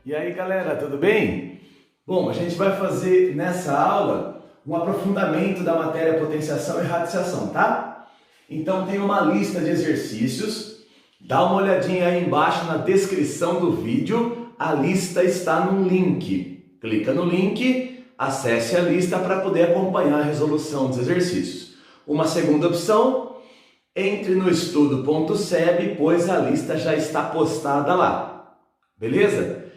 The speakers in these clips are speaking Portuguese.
E aí galera, tudo bem? Bom, a gente vai fazer nessa aula um aprofundamento da matéria potenciação e radiciação, tá? Então tem uma lista de exercícios, dá uma olhadinha aí embaixo na descrição do vídeo, a lista está no link. Clica no link, acesse a lista para poder acompanhar a resolução dos exercícios. Uma segunda opção, entre no estudo.seb, pois a lista já está postada lá. Beleza?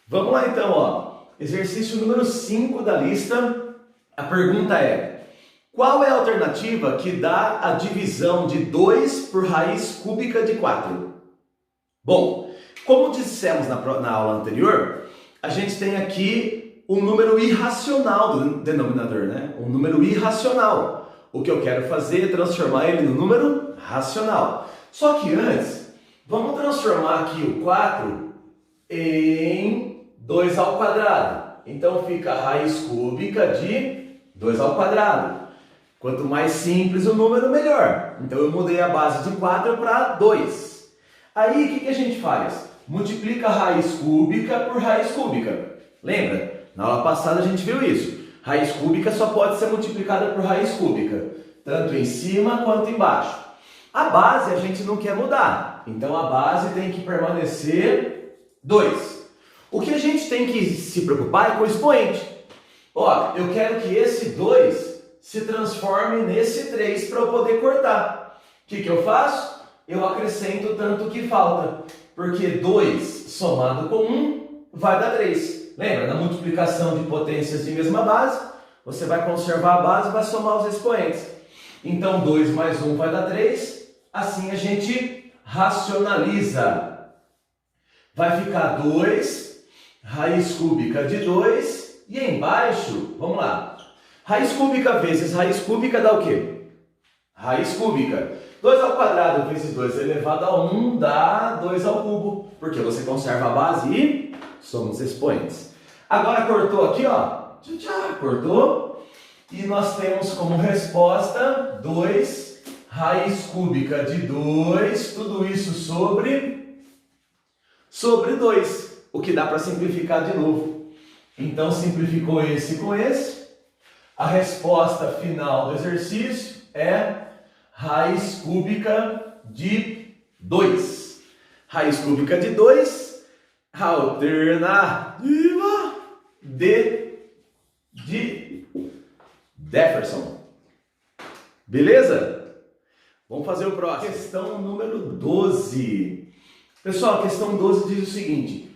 Vamos lá então, ó. Exercício número 5 da lista. A pergunta é: qual é a alternativa que dá a divisão de 2 por raiz cúbica de 4? Bom, como dissemos na aula anterior, a gente tem aqui um número irracional do denominador, né? Um número irracional. O que eu quero fazer é transformar ele no número racional. Só que antes, vamos transformar aqui o 4 em 2 ao quadrado. Então fica a raiz cúbica de 2 ao quadrado. Quanto mais simples o número, melhor. Então eu mudei a base de 4 para 2. Aí o que a gente faz? Multiplica a raiz cúbica por raiz cúbica. Lembra? Na aula passada a gente viu isso. Raiz cúbica só pode ser multiplicada por raiz cúbica, tanto em cima quanto embaixo. A base a gente não quer mudar, então a base tem que permanecer 2. O que a gente tem que se preocupar é com o expoente. Ó, eu quero que esse 2 se transforme nesse 3 para eu poder cortar. O que eu faço? Eu acrescento o tanto que falta, porque 2 somado com 1 vai dar 3. Lembra, na multiplicação de potências de mesma base, você vai conservar a base e vai somar os expoentes. Então 2 mais 1 vai dar 3, assim a gente racionaliza. Vai ficar 2, raiz cúbica de 2, e embaixo, vamos lá, raiz cúbica vezes raiz cúbica dá o quê? Raiz cúbica. 2 ao quadrado vezes 2 elevado a 1 dá 2 ao cubo, porque você conserva a base e soma os expoentes. Agora cortou aqui, ó, cortou, e nós temos como resposta 2 raiz cúbica de 2, tudo isso sobre 2, o que dá para simplificar de novo. Então simplificou esse com esse, a resposta final do exercício é raiz cúbica de 2. Raiz cúbica de 2, alternativa de Jefferson. Beleza? Vamos fazer o próximo. Questão número 12. Pessoal, a questão 12 diz o seguinte: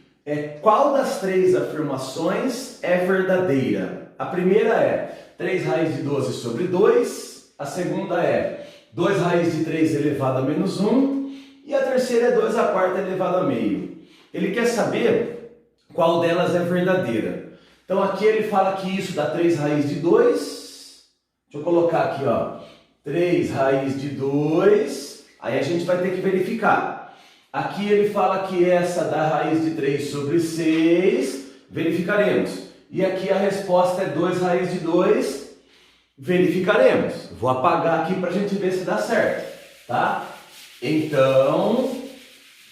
qual das 3 afirmações é verdadeira? A primeira é 3 raiz de 12 sobre 2. A segunda é 2 raiz de 3 elevado a menos 1. E a terceira é 2 a quarta elevado a meio. Ele quer saber qual delas é verdadeira. Então aqui ele fala que isso dá 3 raiz de 2. Deixa eu colocar aqui, ó. 3 raiz de 2. Aí a gente vai ter que verificar. Aqui ele fala que essa dá raiz de 3 sobre 6. Verificaremos. E aqui a resposta é 2 raiz de 2. Verificaremos. Vou apagar aqui para a gente ver se dá certo, tá? Então,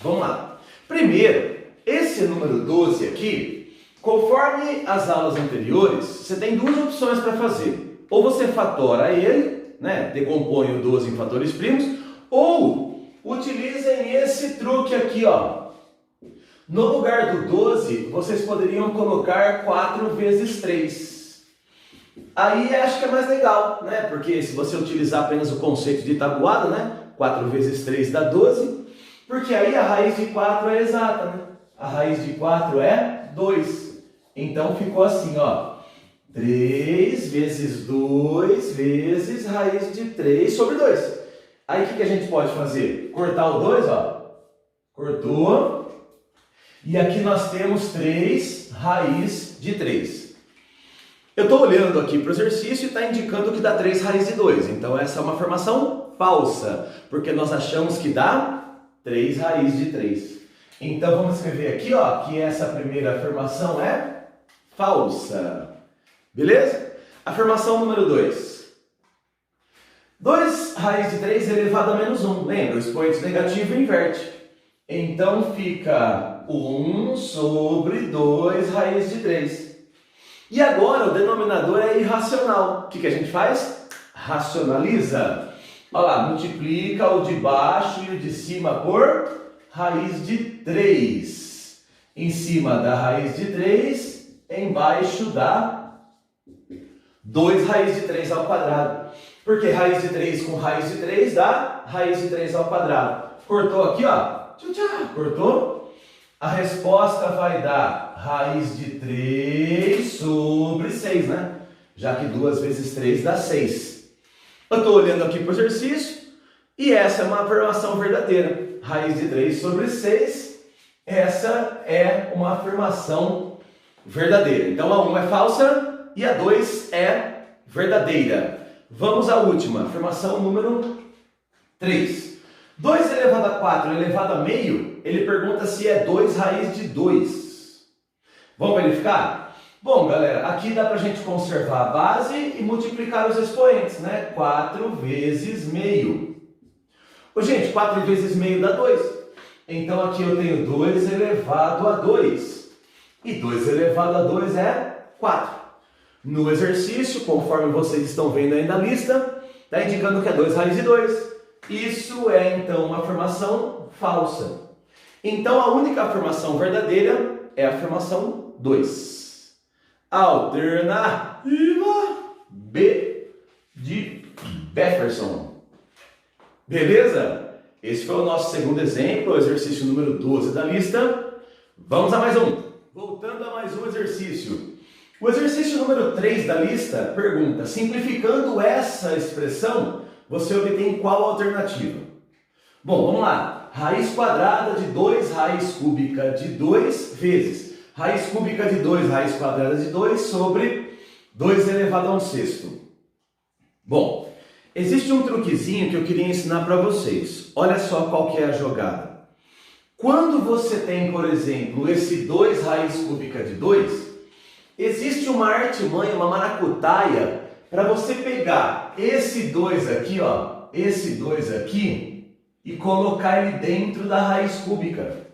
vamos lá. Primeiro, esse número 12 aqui, conforme as aulas anteriores, você tem 2 opções para fazer. Ou você fatora ele, né? Decompõe o 12 em fatores primos, ou utilizem esse truque aqui, ó. No lugar do 12, vocês poderiam colocar 4 vezes 3. Aí acho que é mais legal, né? Porque se você utilizar apenas o conceito de tabuada, né? 4 vezes 3 dá 12. Porque aí a raiz de 4 é exata, né? A raiz de 4 é 2. Então ficou assim, ó. 3 vezes 2 vezes raiz de 3 sobre 2. Aí o que a gente pode fazer? Cortar o 2, ó. Cortou. E aqui nós temos 3 raiz de 3. Eu estou olhando aqui para o exercício e está indicando que dá 3 raiz de 2. Então essa é uma afirmação falsa, porque nós achamos que dá 3 raiz de 3. Então vamos escrever aqui, ó, que essa primeira afirmação é falsa. Beleza? Afirmação número 2. 2 raiz de 3 elevado a menos 1. Lembra, o expoente negativo inverte. Então fica 1 sobre 2 raiz de 3. E agora o denominador é irracional. O que a gente faz? Racionaliza. Olha lá, multiplica o de baixo e o de cima por raiz de 3. Em cima da raiz de 3, embaixo dá 2 raiz de 3 ao quadrado. Porque raiz de 3 com raiz de 3 dá raiz de 3 ao quadrado. Cortou aqui, ó. Cortou? A resposta vai dar raiz de 3 sobre 6, né? Já que 2 vezes 3 dá 6. Eu estou olhando aqui para o exercício e essa é uma afirmação verdadeira. Raiz de 3 sobre 6, essa é uma afirmação verdadeira. Então a 1 é falsa e a 2 é verdadeira. Vamos à última, afirmação número 3. 2 elevado a 4 elevado a meio, ele pergunta se é 2 raiz de 2. Vamos verificar? Bom, galera, aqui dá para a gente conservar a base e multiplicar os expoentes, né? 4 vezes meio. Ô, gente, 4 vezes meio dá 2. Então aqui eu tenho 2 elevado a 2. E 2 elevado a 2 é 4. No exercício, conforme vocês estão vendo aí na lista, está indicando que é 2 raiz de 2. Isso é, então, uma afirmação falsa. Então, a única afirmação verdadeira é a afirmação 2. Alternativa B de Befferson. Beleza? Esse foi o nosso segundo exemplo, o exercício número 12 da lista. Vamos a mais um. Voltando a mais um exercício. O exercício número 3 da lista pergunta: simplificando essa expressão, você obtém qual alternativa? Bom, vamos lá. Raiz quadrada de 2 raiz cúbica de 2 vezes raiz cúbica de 2 raiz quadrada de 2 sobre 2 elevado a 1/6. Bom, existe um truquezinho que eu queria ensinar para vocês. Olha só qual que é a jogada. Quando você tem, por exemplo, esse 2 raiz cúbica de 2, existe uma artimanha, uma maracutaia, para você pegar esse 2 aqui, ó, esse 2 aqui, e colocar ele dentro da raiz cúbica.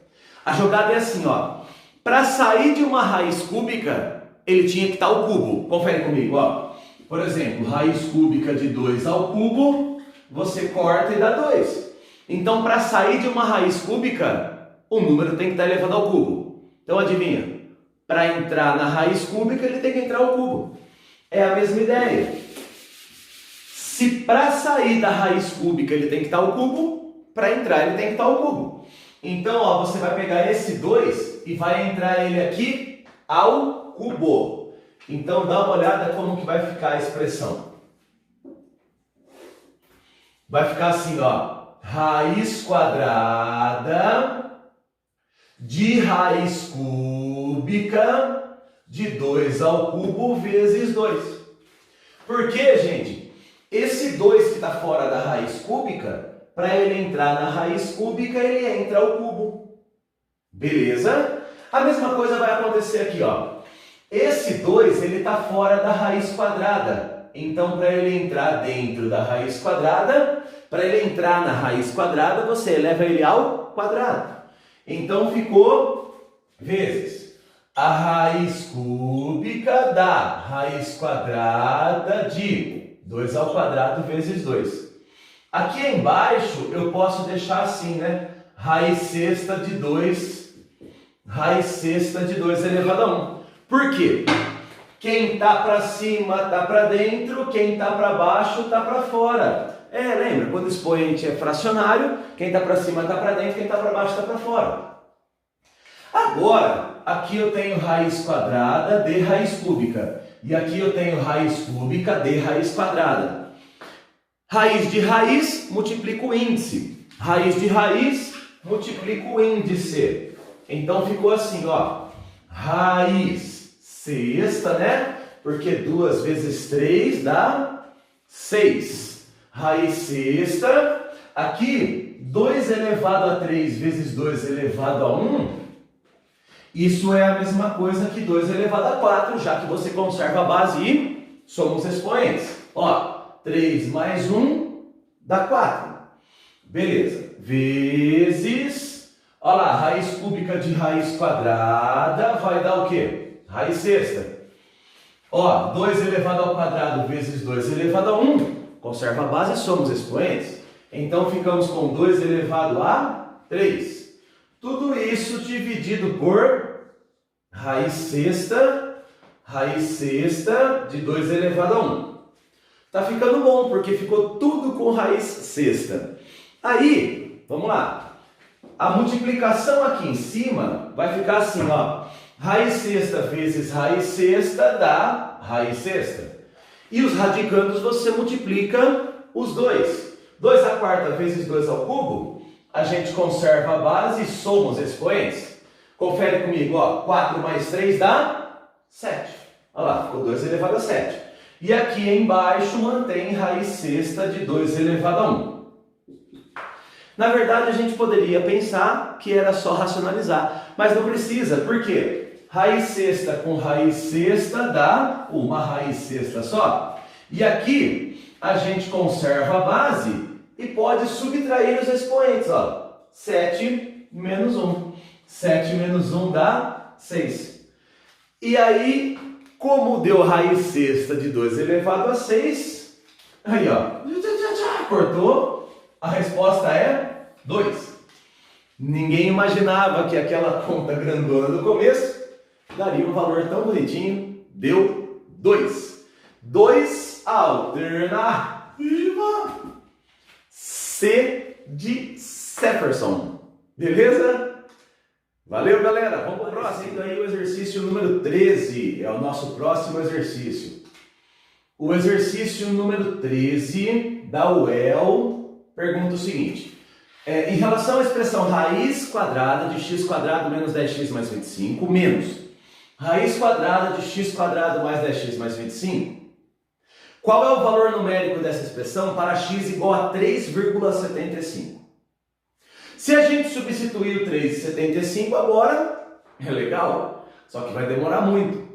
A jogada é assim, ó. Para sair de uma raiz cúbica, ele tinha que estar ao cubo. Confere comigo, ó. Por exemplo, raiz cúbica de 2 ao cubo, você corta e dá 2. Então, para sair de uma raiz cúbica, o número tem que estar elevado ao cubo. Então, adivinha? Para entrar na raiz cúbica, ele tem que entrar ao cubo. É a mesma ideia. Se para sair da raiz cúbica ele tem que estar ao cubo, para entrar ele tem que estar ao cubo. Então, ó, você vai pegar esse 2 e vai entrar ele aqui ao cubo. Então, dá uma olhada como que vai ficar a expressão. Vai ficar assim, ó. Raiz quadrada de raiz cúbica de 2 ao cubo vezes 2. Por quê, gente? Esse 2 que está fora da raiz cúbica, para ele entrar na raiz cúbica, ele entra ao cubo. Beleza? A mesma coisa vai acontecer aqui, ó. Esse 2, ele está fora da raiz quadrada. Então, para ele entrar dentro da raiz quadrada, para ele entrar na raiz quadrada, você eleva ele ao quadrado. Então, ficou vezes a raiz cúbica da raiz quadrada de 2 ao quadrado vezes 2. Aqui embaixo eu posso deixar assim, né? Raiz sexta de 2 elevado a 1. Por quê? Quem está para cima está para dentro, quem está para baixo está para fora. Lembra? Quando o expoente é fracionário, quem está para cima está para dentro, quem está para baixo está para fora. Agora, aqui eu tenho raiz quadrada de raiz cúbica. E aqui eu tenho raiz cúbica de raiz quadrada. Raiz de raiz, multiplica o índice. Raiz de raiz, multiplica o índice. Então ficou assim, ó. Raiz sexta, né? Porque 2 vezes 3 dá 6. Raiz sexta. Aqui, 2 elevado a 3 vezes 2 elevado a 1. Isso é a mesma coisa que 2 elevado a 4, já que você conserva a base e somos expoentes. Ó, 3 mais 1 dá 4. Beleza. Vezes, ó, Olha lá, raiz cúbica de raiz quadrada vai dar o quê? Raiz sexta. Ó, 2 elevado ao quadrado vezes 2 elevado a 1. Conserva a base e somos expoentes. Então ficamos com 2 elevado a 3. Tudo isso dividido por raiz sexta de 2 elevado a 1. Tá ficando bom, porque ficou tudo com raiz sexta. Aí, vamos lá. A multiplicação aqui em cima vai ficar assim, ó. Raiz sexta vezes raiz sexta dá raiz sexta. E os radicandos você multiplica os dois. 2 à quarta vezes 2 ao cubo, a gente conserva a base e somos expoentes. Confere comigo, ó. 4 mais 3 dá 7. Olha lá, ficou 2 elevado a 7. E aqui embaixo mantém raiz sexta de 2 elevado a 1. Na verdade, a gente poderia pensar que era só racionalizar, mas não precisa. Por quê? Raiz sexta com raiz sexta dá uma raiz sexta só. E aqui a gente conserva a base e pode subtrair os expoentes. Ó. 7 menos 1. 7 menos 1 dá 6. E aí, como deu raiz sexta de 2 elevado a 6, aí ó, cortou, a resposta é 2. Ninguém imaginava que aquela conta grandona do começo daria um valor tão bonitinho. Deu 2. 2, alternativa C de Jefferson. Beleza? Valeu, galera. Vamos para o próximo. Aí o exercício número 13 é o nosso próximo exercício. O exercício número 13 da UEL pergunta o seguinte. Em relação à expressão raiz quadrada de x quadrado menos 10x mais 25 menos raiz quadrada de x quadrado mais 10x mais 25, qual é o valor numérico dessa expressão para x igual a 3,75? Se a gente substituir o 3,75 agora, é legal, só que vai demorar muito.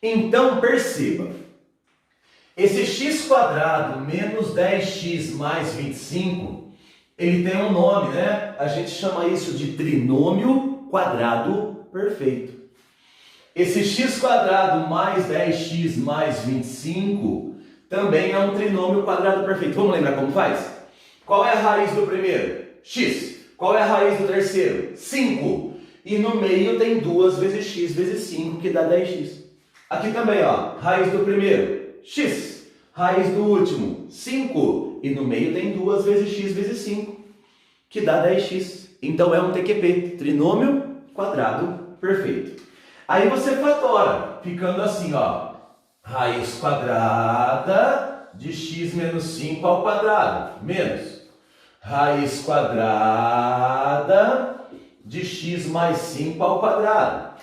Então perceba, esse x quadrado menos 10x mais 25, ele tem um nome, né? A gente chama isso de trinômio quadrado perfeito. Esse x quadrado mais 10x mais 25 também é um trinômio quadrado perfeito. Vamos lembrar como faz? Qual é a raiz do primeiro? X. Qual é a raiz do terceiro? 5. E no meio tem 2 vezes x vezes 5, que dá 10x. Aqui também, ó, raiz do primeiro, x. Raiz do último, 5. E no meio tem 2 vezes x vezes 5, que dá 10x. Então é um TQP, trinômio quadrado perfeito. Aí você fatora, ficando assim, ó. Raiz quadrada de x menos 5 ao quadrado, menos raiz quadrada de x mais 5 ao quadrado.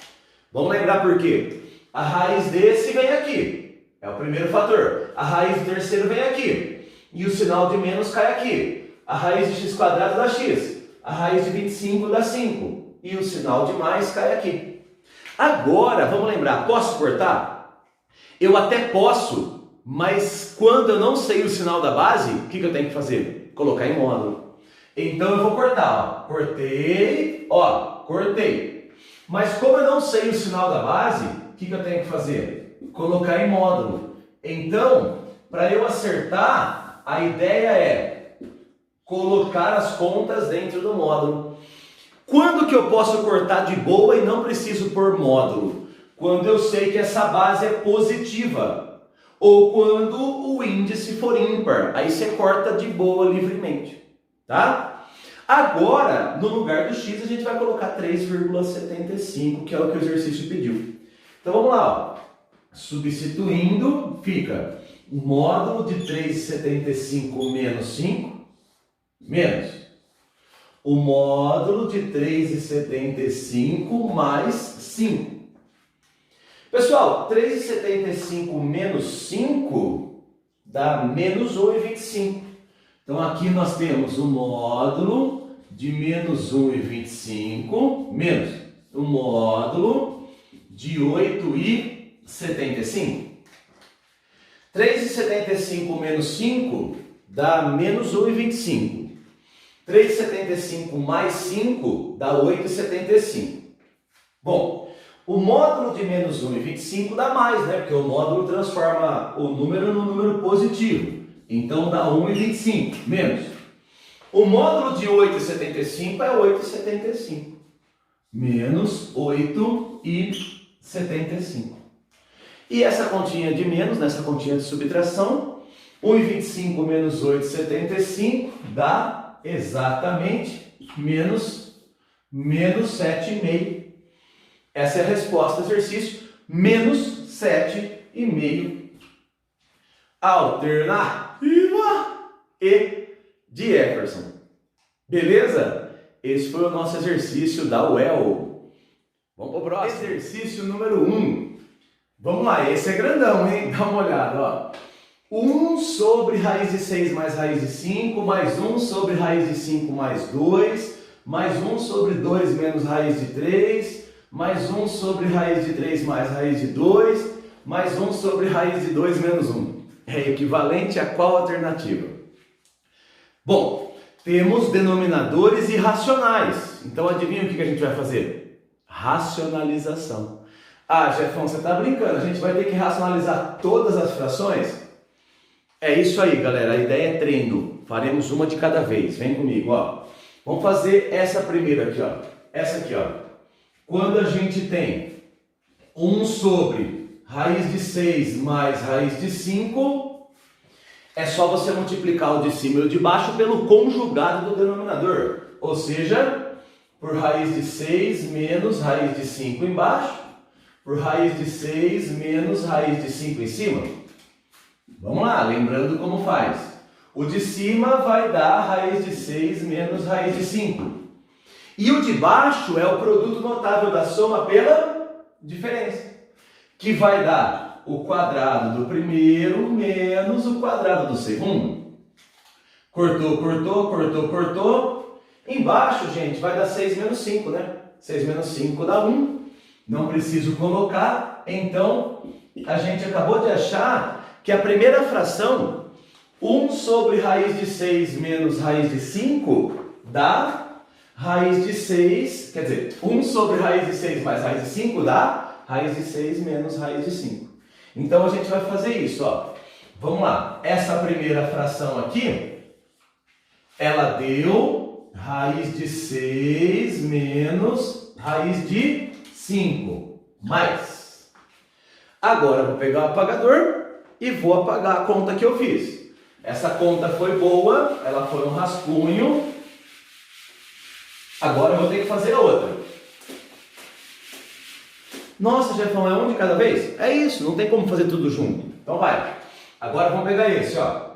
Vamos lembrar por quê? A raiz desse vem aqui, é o primeiro fator. A raiz do terceiro vem aqui, e o sinal de menos cai aqui. A raiz de x quadrado dá x, a raiz de 25 dá 5, e o sinal de mais cai aqui. Agora, vamos lembrar, posso cortar? Eu até posso, mas quando eu não sei o sinal da base, o que eu tenho que fazer? Colocar em módulo. Então eu vou cortar, ó. Cortei, ó, cortei. Mas como eu não sei o sinal da base, o que eu tenho que fazer? Colocar em módulo. Então, para eu acertar, a ideia é colocar as contas dentro do módulo. Quando que eu posso cortar de boa e não preciso pôr módulo? Quando eu sei que essa base é positiva, ou quando o índice for ímpar, aí você corta de boa livremente, tá? Agora, no lugar do x, a gente vai colocar 3,75, que é o que o exercício pediu. Então vamos lá, ó. Substituindo, fica o módulo de 3,75 menos 5, menos o módulo de 3,75 mais 5. Pessoal, 3,75 menos 5 dá menos 1,25. Então aqui nós temos o módulo de menos 1,25 menos o módulo de 8,75. 3,75 menos 5 dá menos 1,25. 3,75 mais 5 dá 8,75. Bom, o módulo de menos 1,25 dá mais, né? Porque o módulo transforma o número no número positivo. Então dá 1,25 menos. O módulo de 8,75 é 8,75. Menos 8,75. E essa continha de menos, nessa continha de subtração, 1,25 menos 8,75 dá exatamente menos 7,5. Essa é a resposta do exercício, menos 7,5. Alternativa E de Epperson. Beleza? Esse foi o nosso exercício da UEL. Vamos para o próximo. Exercício número 1. Vamos lá, esse é grandão, hein? Dá uma olhada, ó. 1 sobre raiz de 6 mais raiz de 5, mais 1 sobre raiz de 5 mais 2, mais 1 sobre 2 menos raiz de 3, mais 1 sobre raiz de 3 mais raiz de 2, mais 1 sobre raiz de 2 menos 1. É equivalente a qual alternativa? Bom, temos denominadores irracionais. Então adivinha o que a gente vai fazer? Racionalização. Ah, Jefão, você está brincando, a gente vai ter que racionalizar todas as frações? É isso aí, galera, a ideia é treino. Faremos uma de cada vez, vem comigo, ó. Vamos fazer essa primeira aqui, ó. Essa aqui, ó. Quando a gente tem 1 sobre raiz de 6 mais raiz de 5, é só você multiplicar o de cima e o de baixo pelo conjugado do denominador. Ou seja, por raiz de 6 menos raiz de 5 embaixo, por raiz de 6 menos raiz de 5 em cima. Vamos lá, lembrando como faz. O de cima vai dar raiz de 6 menos raiz de 5. E o de baixo é o produto notável da soma pela diferença, que vai dar o quadrado do primeiro menos o quadrado do segundo. Cortou, cortou, cortou, cortou. Embaixo, gente, vai dar 6 menos 5, né? 6 menos 5 dá 1. Não preciso colocar, então a gente acabou de achar que a primeira fração, 1 sobre raiz de 6 menos raiz de 5, dá raiz de 6, quer dizer, 1 sobre raiz de 6 mais raiz de 5 dá raiz de 6 menos raiz de 5. Então a gente vai fazer isso, ó. Vamos lá, essa primeira fração aqui, ela deu raiz de 6 menos raiz de 5 mais. Agora eu vou pegar o apagador e vou apagar a conta que eu fiz. Essa conta foi boa, ela foi um rascunho. Agora eu vou ter que fazer a outra. Nossa, Jefão, é um de cada vez? É isso, não tem como fazer tudo junto. Então vai. Agora vamos pegar esse, ó.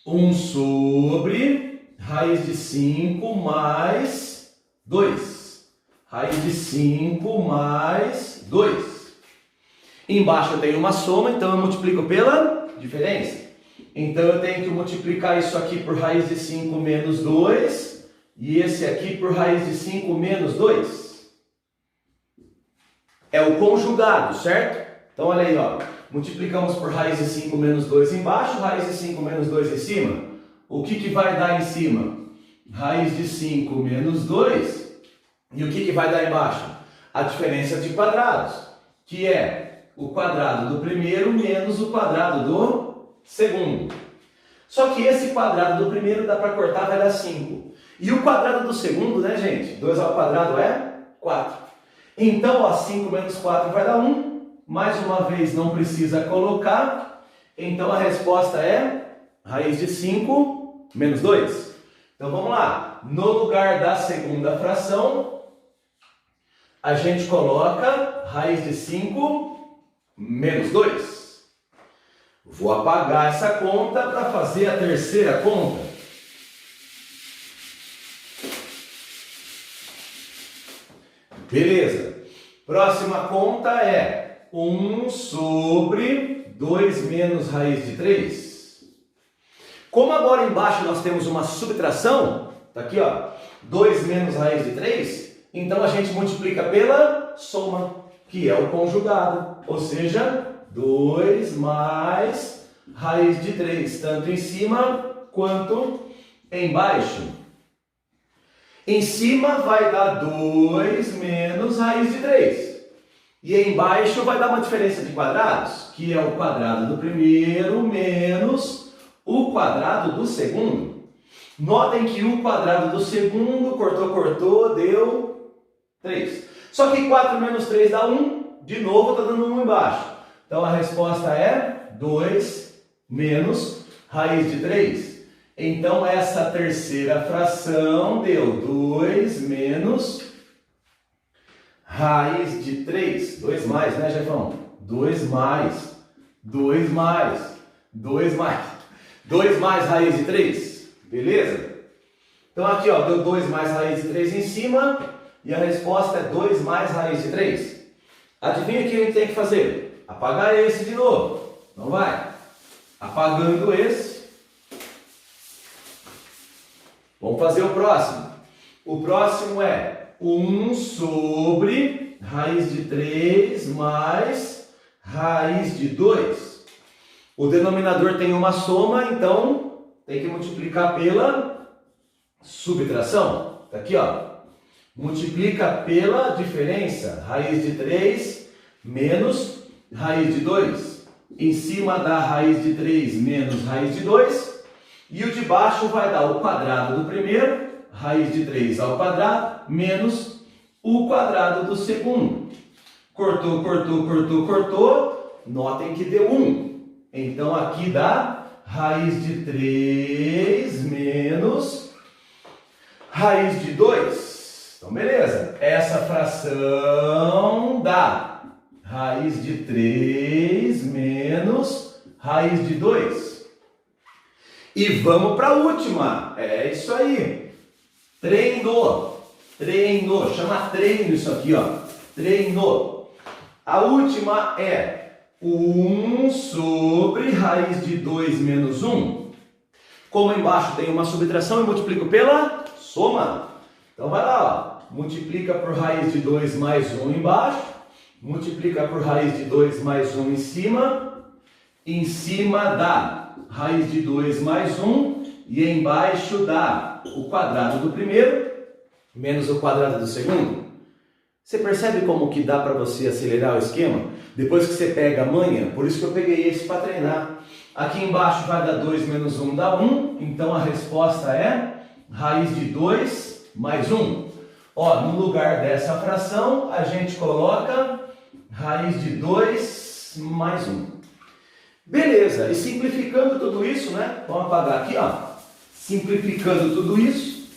1 sobre raiz de 5 mais 2. Raiz de 5 mais 2. Embaixo eu tenho uma soma, então eu multiplico pela diferença. Então eu tenho que multiplicar isso aqui por raiz de 5 menos 2. E esse aqui por raiz de 5 menos 2. É o conjugado, certo? Então olha aí, ó. Multiplicamos por raiz de 5 menos 2 embaixo, raiz de 5 menos 2 em cima. O que vai dar em cima? Raiz de 5 menos 2. E o que vai dar embaixo? A diferença de quadrados, que é o quadrado do primeiro menos o quadrado do segundo. Só que esse quadrado do primeiro dá para cortar, vai dar 5. E o quadrado do segundo, né, gente? 2 ao quadrado é 4. Então, ó, 5 menos 4 vai dar 1. Mais uma vez, não precisa colocar. Então, a resposta é raiz de 5 menos 2. Então, vamos lá. No lugar da segunda fração, a gente coloca raiz de 5 menos 2. Vou apagar essa conta para fazer a terceira conta. Beleza. Próxima conta é 1 sobre 2 menos raiz de 3. Como agora embaixo nós temos uma subtração, tá aqui, ó, 2 menos raiz de 3, então a gente multiplica pela soma, que é o conjugado, ou seja, 2 mais raiz de 3, tanto em cima quanto embaixo. Em cima vai dar 2 menos raiz de 3. E embaixo vai dar uma diferença de quadrados, que é o quadrado do primeiro menos o quadrado do segundo. Notem que o quadrado do segundo, cortou, deu 3. Só que 4 menos 3 dá 1, de novo está dando 1 embaixo. Então a resposta é 2 menos raiz de 3. Então essa terceira fração deu 2 menos raiz de 3. 2 mais, né, Jefão? 2 mais. 2 mais. 2 mais. 2 mais raiz de 3. Beleza? Então aqui, ó, deu 2 mais raiz de 3 em cima. E a resposta é 2 mais raiz de 3. Adivinha o que a gente tem que fazer? Apagar esse de novo. Não vai? Apagando esse. Vamos fazer o próximo. O próximo é 1 sobre raiz de 3 mais raiz de 2. O denominador tem uma soma, então tem que multiplicar pela subtração. Tá aqui, ó. Multiplica pela diferença. Raiz de 3 menos raiz de 2. Em cima dá raiz de 3 menos raiz de 2. E o de baixo vai dar o quadrado do primeiro, raiz de 3 ao quadrado, menos o quadrado do segundo. Cortou. Notem que deu 1. Então aqui dá raiz de 3 menos raiz de 2. Então beleza. Essa fração dá raiz de 3 menos raiz de 2. E vamos para a última. É isso aí. Treino. Chama treino isso aqui, ó. Treino. A última é 1 sobre raiz de 2 menos 1. Como embaixo tem uma subtração, eu multiplico pela soma. Então vai lá, ó. Multiplica por raiz de 2 mais 1 embaixo. Multiplica por raiz de 2 mais 1 em cima. Em cima dá raiz de 2 mais 1, e embaixo dá o quadrado do primeiro, menos o quadrado do segundo. Você percebe como que dá para você acelerar o esquema? Depois que você pega a manha, por isso que eu peguei esse para treinar. Aqui embaixo vai dar 2 menos 1 dá 1, então a resposta é raiz de 2 mais 1. Ó, no lugar dessa fração, a gente coloca raiz de 2 mais 1. Beleza, e simplificando tudo isso, né? Vamos apagar aqui, ó. Simplificando tudo isso,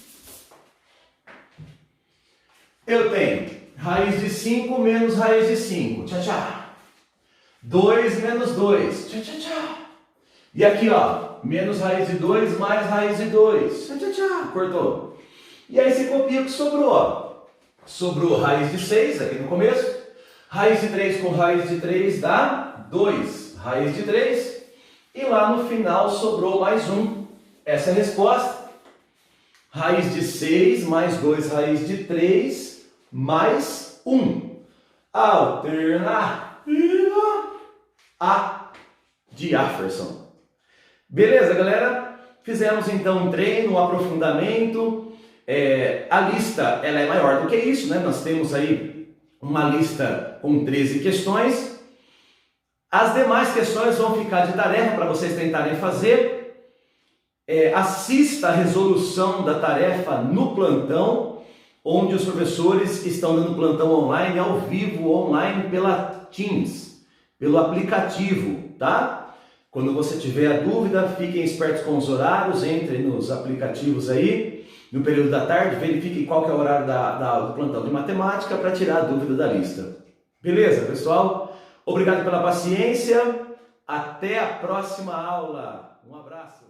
eu tenho raiz de 5 menos raiz de 5. Tchá, tchá. 2 menos 2. Tchá, tchá, tchá. E aqui, ó, menos raiz de 2 mais raiz de 2. Tchá, tchá, tchá. Cortou. E aí você copia o que sobrou, ó. Sobrou raiz de 6 aqui no começo. Raiz de 3 com raiz de 3 dá 2. Raiz de 3, e lá no final sobrou mais 1. Essa é a resposta. Raiz de 6 mais 2 raiz de 3 mais 1. Alternativa A de Jefferson. Beleza, galera? Fizemos então um treino, um aprofundamento. A lista ela é maior do que isso, né? Nós temos aí uma lista com 13 questões. As demais questões vão ficar de tarefa para vocês tentarem fazer. Assista a resolução da tarefa no plantão, onde os professores estão dando plantão online, ao vivo, online, pela Teams, pelo aplicativo, tá? Quando você tiver a dúvida, fiquem espertos com os horários, entrem nos aplicativos aí, no período da tarde, verifiquem qual que é o horário do plantão de matemática para tirar a dúvida da lista. Beleza, pessoal? Obrigado pela paciência. Até a próxima aula. Um abraço.